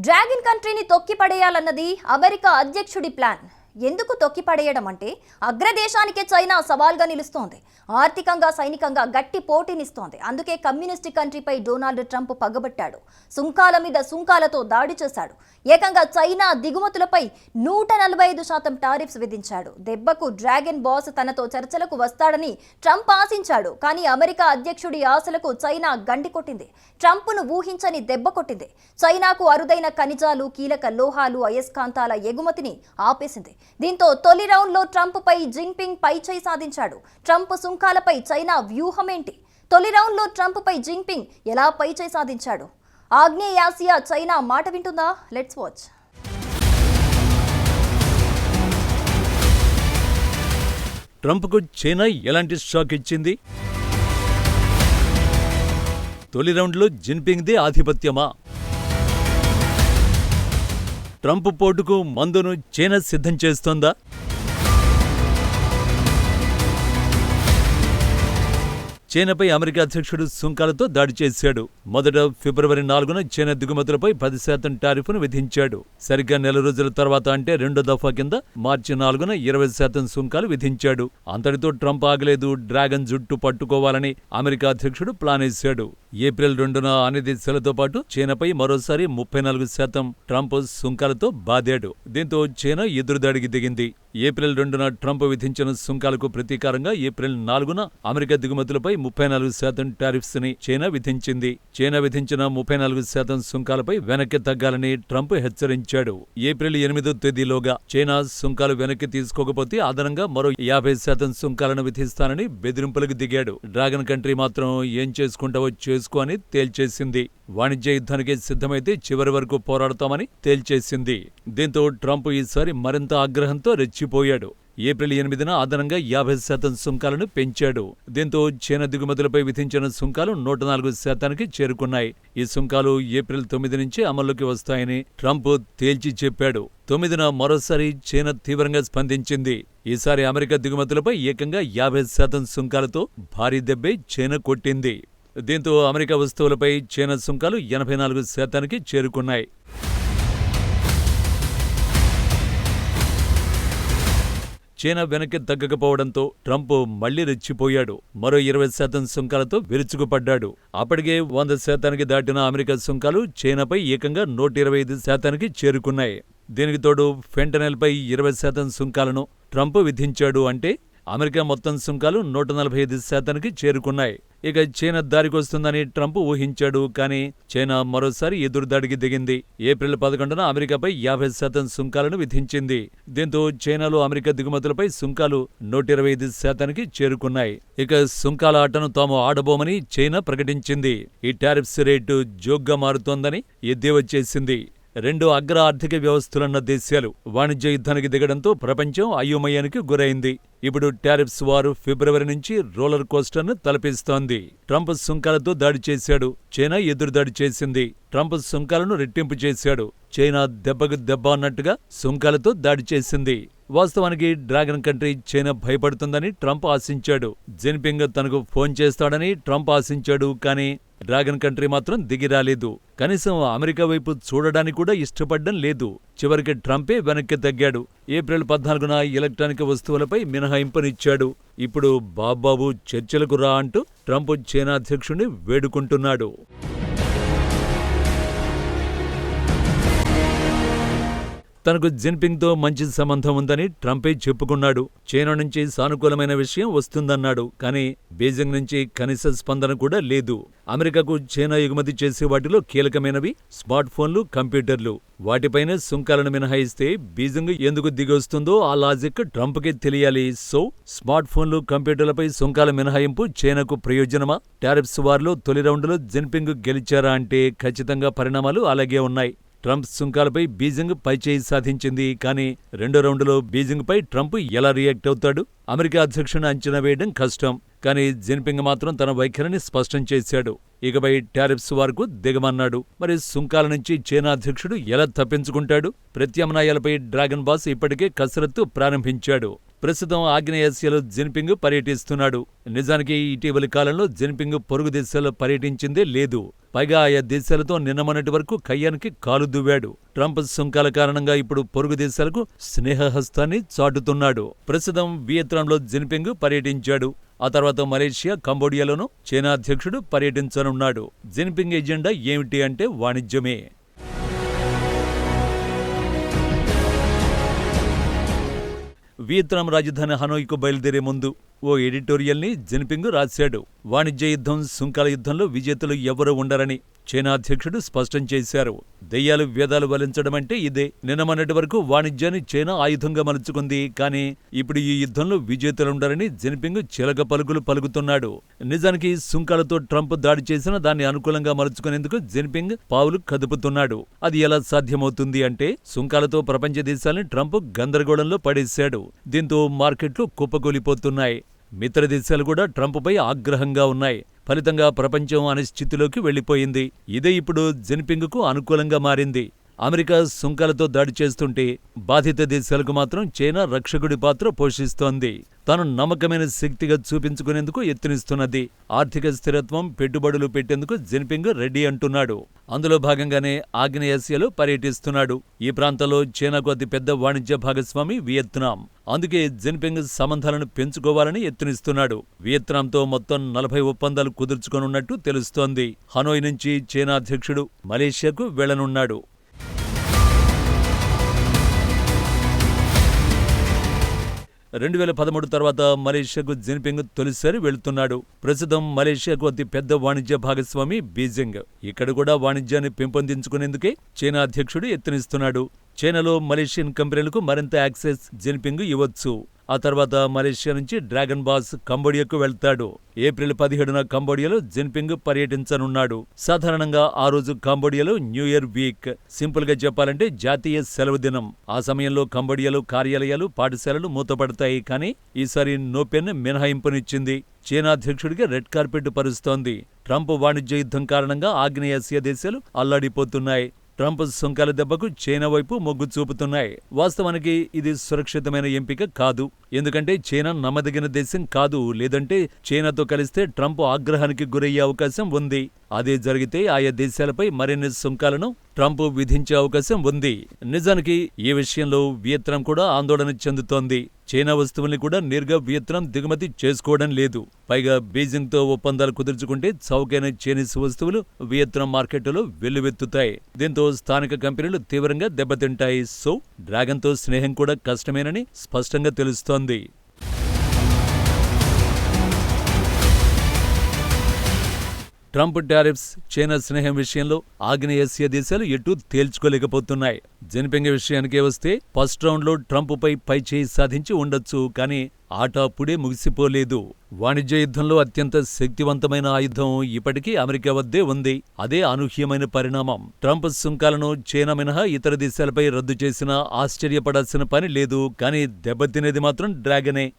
Dragon కంట్రీని తొక్కిపడేయాలన్నది America అధ్యక్షుడి plan. ఎందుకు తొక్కిపడేయడం అంటే అగ్రదేశానికే చైనా సవాల్గా నిలుస్తోంది. ఆర్థికంగా సైనికంగా గట్టి పోటీనిస్తోంది. అందుకే కమ్యూనిస్ట్ కంట్రీపై డొనాల్డ్ ట్రంప్ పగబట్టాడు. సుంకాల మీద సుంకాలతో దాడి చేశాడు. ఏకంగా చైనా దిగుమతులపై 145% టారిఫ్స్ విధించాడు. దెబ్బకు డ్రాగన్ బాస్ తనతో చర్చలకు వస్తాడని ట్రంప్ ఆశించాడు. కానీ అమెరికా అధ్యక్షుడి ఆశలకు చైనా గండి కొట్టింది. ట్రంప్ను ఊహించని దెబ్బ కొట్టింది. చైనాకు అరుదైన ఖనిజాలు, కీలక లోహాలు, అయస్కాంతాల ఎగుమతిని ఆపేసింది. దీంతో తొలి రౌండ్లో ట్రంప్ పై జిన్పింగ్ పైచేయి సాధించాడు. ట్రంప్ సుంకాలపై చైనా వ్యూహమేంటి? తొలి రౌండ్లో ట్రంప్ పై జిన్పింగ్ ఎలా పైచేయి సాధించాడు? ఆగ్నేయాసియా చైనా మాట వింటుందా? Let's watch. ట్రంప్కు చైనా ఎలాంటి షాక్ ఇచ్చింది? తొలి రౌండ్లో జిన్పింగ్దే ఆధిపత్యమా? ట్రంప్ పోటుకు మందును చైనా సిద్ధం చేస్తోందా? చైనాపై అమెరికా అధ్యక్షుడు సుంకాలతో దాడి చేశాడు. మొదట ఫిబ్రవరి 4న చైనా దిగుమతులపై 10% టారిఫ్ను విధించాడు. సరిగ్గా నెల రోజుల తర్వాత అంటే రెండో దఫా కింద మార్చి 4న 20% సుంకాలు విధించాడు. అంతటితో ట్రంప్ ఆగలేదు. డ్రాగన్ జుట్టు పట్టుకోవాలని అమెరికా అధ్యక్షుడు ప్లాన్ వేశాడు. ఏప్రిల్ 2న అన్ని దేశాలతో పాటు చైనాపై మరోసారి 34% ట్రంప్ సుంకాలతో బాదాడు. దీంతో చైనా ఎదురుదాడికి దిగింది. ఏప్రిల్ 2న ట్రంప్ విధించిన సుంకాలకు ప్రతీకారంగా ఏప్రిల్ 4న అమెరికా దిగుమతులపై 34% టారిఫ్స్ ని చైనా విధించింది. చైనా విధించిన 34% సుంకాలపై వెనక్కి తగ్గాలని ట్రంప్ హెచ్చరించాడు. ఏప్రిల్ 8వ తేదీలోగా చైనా సుంకాలు వెనక్కి తీసుకోకపోతే అదనంగా మరో 50% సుంకాలను విధిస్తానని బెదిరింపులకు దిగాడు. డ్రాగన్ కంట్రీ మాత్రం ఏం చేసుకుంటావో చేసుకో అని తేల్చేసింది. వాణిజ్య యుద్ధానికి సిద్ధమైతే చివరి వరకు పోరాడతామని తేల్చేసింది. దీంతో ట్రంప్ ఈసారి మరింత ఆగ్రహంతో రెచ్చిపోయాడు. ఏప్రిల్ 8న అదనంగా 50% సుంకాలను పెంచాడు. దీంతో చైనా దిగుమతులపై విధించిన సుంకాలు 104%కి చేరుకున్నాయి. ఈ సుంకాలు ఏప్రిల్ 9 నుంచి అమల్లోకి వస్తాయని ట్రంప్ తేల్చి చెప్పాడు. 9న మరోసారి చైనా తీవ్రంగా స్పందించింది. ఈసారి అమెరికా దిగుమతులపై ఏకంగా 50% సుంకాలతో భారీ దెబ్బే చైనా కొట్టింది. దీంతో అమెరికా వస్తువులపై చైనా సుంకాలు 84%కి చేరుకున్నాయి. చైనా వెనక్కి తగ్గకపోవడంతో ట్రంప్ మళ్లీ రెచ్చిపోయాడు. మరో 20% సుంకాలతో విరుచుకుపడ్డాడు. అప్పటికే 100%కి దాటిన అమెరికా సుంకాలు చైనాపై ఏకంగా 125%కి చేరుకున్నాయి. దీనికి తోడు ఫెంటనైల్పై 20% సుంకాలను ట్రంప్ విధించాడు. అంటే అమెరికా మొత్తం సుంకాలు 145%కి చేరుకున్నాయి. ఇక చైనా దారికొస్తుందని ట్రంప్ ఊహించాడు. కానీ చైనా మరోసారి ఎదురుదాడికి దిగింది. ఏప్రిల్ 11న అమెరికాపై 50% సుంకాలను విధించింది. దీంతో చైనాలో అమెరికా దిగుమతులపై సుంకాలు 125%కి చేరుకున్నాయి. ఇక సుంకాల ఆటను తాము ఆడబోమని చైనా ప్రకటించింది. ఈ టారిఫ్స్ రేటు జోక్గా మారుతోందని ఎద్దేవా చేసింది. రెండు అగ్ర ఆర్థిక వ్యవస్థలున్న దేశాలు వాణిజ్య యుద్ధానికి దిగడంతో ప్రపంచం అయోమయానికి గురైంది. ఇప్పుడు టారిఫ్స్ వారు ఫిబ్రవరి నుంచి రోలర్ కోస్టర్ను తలపిస్తోంది. ట్రంప్ సుంకాలతో దాడి చేశాడు. చైనా ఎదురుదాడి చేసింది. ట్రంప్ సుంకాలను రెట్టింపు చేశాడు. చైనా దెబ్బకు దెబ్బ అన్నట్టుగా సుంకాలతో దాడి చేసింది. వాస్తవానికి డ్రాగన్ కంట్రీ చైనా భయపడుతుందని ట్రంప్ ఆశించాడు. జిన్పింగ్ తనకు ఫోన్ చేస్తాడని ట్రంప్ ఆశించాడు. కానీ డ్రాగన్ కంట్రీ మాత్రం దిగిరాలేదు. కనీసం అమెరికా వైపు చూడడానికి కూడా ఇష్టపడ్డం లేదు. చివరికి ట్రంపే వెనక్కి తగ్గాడు. ఏప్రిల్ 14న ఎలక్ట్రానిక్ వస్తువులపై మినహాయింపునిచ్చాడు. ఇప్పుడు బాబాబు చర్చలకు రా అంటూ ట్రంప్ చైనా అధ్యక్షుడిని వేడుకుంటున్నాడు. తనకు జిన్పింగ్తో మంచి సంబంధం ఉందని ట్రంపే చెప్పుకున్నాడు. చైనా నుంచి సానుకూలమైన విషయం వస్తుందన్నాడు. కానీ బీజింగ్ నుంచి కనీస స్పందన కూడా లేదు. అమెరికాకు చైనా ఎగుమతి చేసే వాటిలో కీలకమైనవి స్మార్ట్ ఫోన్లు, కంప్యూటర్లు. వాటిపైనే సుంకాలను మినహాయిస్తే బీజింగ్ ఎందుకు దిగొస్తుందో ఆ లాజిక్ ట్రంప్కే తెలియాలి. సో స్మార్ట్ ఫోన్లు, కంప్యూటర్లపై సుంకాల మినహాయింపు చైనాకు ప్రయోజనమా? టారిఫ్స్ వార్లో తొలి రౌండ్లో జిన్పింగ్ గెలిచారా అంటే ఖచ్చితంగా పరిణామాలు అలాగే ఉన్నాయి. ట్రంప్ సుంకాలపై బీజింగ్ పైచేయి సాధించింది. కానీ రెండో రౌండ్లో బీజింగ్పై ట్రంప్ ఎలా రియాక్ట్ అవుతాడు? అమెరికా అధ్యక్షుడిని అంచనా వేయడం కష్టం. కానీ జిన్పింగ్ మాత్రం తన వైఖరిని స్పష్టం చేశాడు. ఇకపై టారిఫ్స్ వార్కు దిగమన్నాడు. మరి సుంకాల నుంచి చైనా అధ్యక్షుడు ఎలా తప్పించుకుంటాడు? ప్రత్యామ్నాయాలపై డ్రాగన్ బాస్ ఇప్పటికే కసరత్తు ప్రారంభించాడు. ప్రస్తుతం ఆగ్నేయాసియాలో జిన్పింగ్ పర్యటిస్తున్నాడు. నిజానికి ఇటీవలి కాలంలో జిన్పింగ్ పొరుగు దేశాల్లో పర్యటించిందే లేదు. పైగా ఆయా దేశాలతో నిన్న మొన్నటి వరకు కయ్యానికి కాలు దువ్వాడు. ట్రంప్ సుంకాల కారణంగా ఇప్పుడు పొరుగు దేశాలకు స్నేహహస్తాన్ని చాటుతున్నాడు. ప్రస్తుతం వియత్నాంలో జిన్పింగ్ పర్యటించాడు. ఆ తర్వాత మలేషియా, కంబోడియాలోనూ చైనా అధ్యక్షుడు పర్యటించనున్నాడు. జిన్పింగ్ ఎజెండా ఏమిటి అంటే వాణిజ్యమే. వియత్నాం రాజధాని హనోయ్కు బయలుదేరే ముందు ఓ ఎడిటోరియల్ని జిన్పింగ్ రాశాడు. వాణిజ్య యుద్ధం, సుంకాల యుద్ధంలో విజేతలు ఎవరూ ఉండరని చైనా అధ్యక్షుడు స్పష్టం చేశారు. దెయ్యాలు వేదాలు వలించడం అంటే ఇదే. నిన్న మొన్నటి వరకు వాణిజ్యాన్ని చైనా ఆయుధంగా మలుచుకుంది. కానీ ఇప్పుడు ఈ యుద్ధంలో విజేతలుండరని జిన్పింగ్ చిలక పలుకులు పలుకుతున్నాడు. నిజానికి సుంకాలతో ట్రంప్ దాడి చేసినా దాన్ని అనుకూలంగా మలుచుకునేందుకు జిన్పింగ్ పావులు కదుపుతున్నాడు. అది ఎలా సాధ్యమవుతుంది అంటే సుంకాలతో ప్రపంచ దేశాల్ని ట్రంప్ గందరగోళంలో పడేశాడు. దీంతో మార్కెట్లు కుప్పకూలిపోతున్నాయి. మిత్ర దేశాలు కూడా ట్రంప్పై ఆగ్రహంగా ఉన్నాయి. ఫలితంగా ప్రపంచం అనిశ్చితిలోకి వెళ్లిపోయింది. ఇదే ఇప్పుడు జిన్పింగ్కు అనుకూలంగా మారింది. అమెరికా సుంకాలతో దాడి చేస్తుంటే బాధిత దేశాలకు మాత్రం చైనా రక్షకుడి పాత్ర పోషిస్తోంది. తాను నమ్మకమైన శక్తిగా చూపించుకునేందుకు యత్నిస్తున్నది. ఆర్థిక స్థిరత్వం, పెట్టుబడులు పెట్టేందుకు జిన్పింగ్ రెడీ అంటున్నాడు. అందులో భాగంగానే ఆగ్నేయాసియాలో పర్యటిస్తున్నాడు. ఈ ప్రాంతంలో చైనాకు అతిపెద్ద వాణిజ్య భాగస్వామి వియత్నాం. అందుకే జిన్పింగ్ సంబంధాలను పెంచుకోవాలని యత్నిస్తున్నాడు. వియత్నాంతో మొత్తం 40 ఒప్పందాలు కుదుర్చుకోనున్నట్టు తెలుస్తోంది. హనోయ్ నుంచి చైనా అధ్యక్షుడు మలేషియాకు వెళ్లనున్నాడు. 2013 తర్వాత మలేషియాకు జిన్పింగ్ తొలిసారి వెళుతున్నాడు. ప్రస్తుతం మలేషియాకు అతి పెద్ద వాణిజ్య భాగస్వామి బీజింగ్. ఇక్కడ కూడా వాణిజ్యాన్ని పెంపొందించుకునేందుకే చైనా అధ్యక్షుడు యత్నిస్తున్నాడు. చైనాలో మలేషియన్ కంపెనీలకు మరింత యాక్సెస్ జిన్పింగ్ ఇవ్వచ్చు. ఆ తర్వాత మలేషియా నుంచి డ్రాగన్ బాస్ కంబోడియాకు వెళ్తాడు. ఏప్రిల్ 17న కంబోడియాలో జిన్పింగ్ పర్యటించనున్నాడు. సాధారణంగా ఆ రోజు కంబోడియాలో న్యూ ఇయర్ వీక్. సింపుల్ గా చెప్పాలంటే జాతీయ సెలవు దినం. ఆ సమయంలో కంబోడియాలో కార్యాలయాలు, పాఠశాలలు మూతపడతాయి. కానీ ఈసారి నో పెన్ మినహాయింపునిచ్చింది. చైనా అధ్యక్షుడికి రెడ్ కార్పెట్ పరుస్తోంది. ట్రంప్ వాణిజ్య యుద్ధం కారణంగా ఆగ్నేయాసియా దేశాలు అల్లాడిపోతున్నాయి. ట్రంప్ సుంకాల దెబ్బకు చైనా వైపు మొగ్గు చూపుతున్నాయి. వాస్తవానికి ఇది సురక్షితమైన ఎంపిక కాదు. ఎందుకంటే చైనా నమ్మదగిన దేశం కాదు. లేదంటే చైనాతో కలిస్తే ట్రంప్ ఆగ్రహానికి గురయ్యే అవకాశం ఉంది. అదే జరిగితే ఆయా దేశాలపై మరిన్ని సుంకాలను ట్రంప్ విధించే అవకాశం ఉంది. నిజానికి ఈ విషయంలో వియత్నాం కూడా ఆందోళన చెందుతోంది. చైనా వస్తువుల్ని కూడా నేరుగా వియత్నాం దిగుమతి చేసుకోవడం లేదు. పైగా బీజింగ్తో ఒప్పందాలు కుదుర్చుకుంటే చౌకైన చైనీస్ వస్తువులు వియత్నాం మార్కెట్లో వెల్లువెత్తుతాయి. దీంతో స్థానిక కంపెనీలు తీవ్రంగా దెబ్బతింటాయి. సో డ్రాగన్తో స్నేహం కూడా కష్టమేనని స్పష్టంగా తెలుస్తోంది. ట్రంప్ టారిఫ్స్, చైనా స్నేహం విషయంలో ఆగ్నేయాసియా దేశాలు ఎటూ తేల్చుకోలేకపోతున్నాయి. జిన్పింగ్ విషయానికే వస్తే ఫస్ట్ రౌండ్లో ట్రంప్పై పైచేయి సాధించి ఉండొచ్చు. కానీ ఆట అప్పుడే ముగిసిపోలేదు. వాణిజ్య యుద్ధంలో అత్యంత శక్తివంతమైన ఆయుధం ఇప్పటికీ అమెరికా వద్దే ఉంది. అదే అనూహ్యమైన పరిణామం. ట్రంప్ సుంకాలను చైనా మినహా ఇతర దేశాలపై రద్దు చేసినా ఆశ్చర్యపడాల్సిన పని లేదు. కానీ దెబ్బతినేది మాత్రం డ్రాగనే.